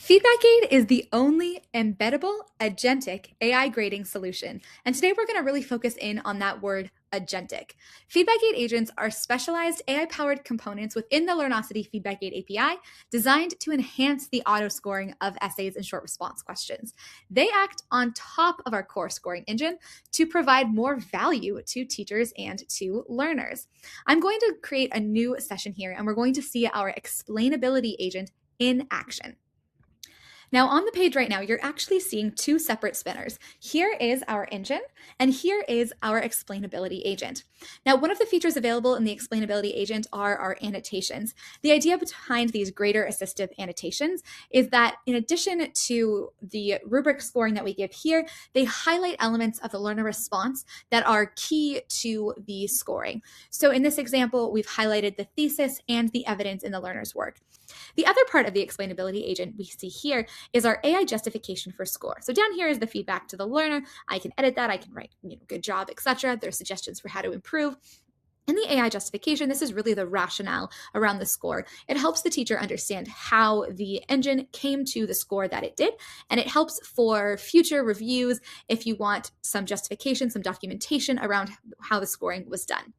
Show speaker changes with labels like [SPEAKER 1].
[SPEAKER 1] Feedback Aide is the only embeddable agentic AI grading solution. And today we're going to really focus in on that word agentic. Feedback Aide agents are specialized AI-powered components within the Learnosity Feedback Aide API designed to enhance the auto-scoring of essays and short response questions. They act on top of our core scoring engine to provide more value to teachers and to learners. I'm going to create a new session here, and we're going to see our explainability agent in action. Now on the page right now, you're actually seeing two separate spinners. Here is our engine, and here is our explainability agent. Now, one of the features available in the explainability agent are our annotations. The idea behind these grader assistive annotations is that in addition to the rubric scoring that we give here, they highlight elements of the learner response that are key to the scoring. So in this example, we've highlighted the thesis and the evidence in the learner's work. The other part of the explainability agent we see here is our AI justification for score. So down here is the feedback to the learner. I can edit that, I can write, good job, etc. There's suggestions for how to improve. In the AI justification, this is really the rationale around the score. It helps the teacher understand how the engine came to the score that it did, and it helps for future reviews if you want some justification, some documentation around how the scoring was done.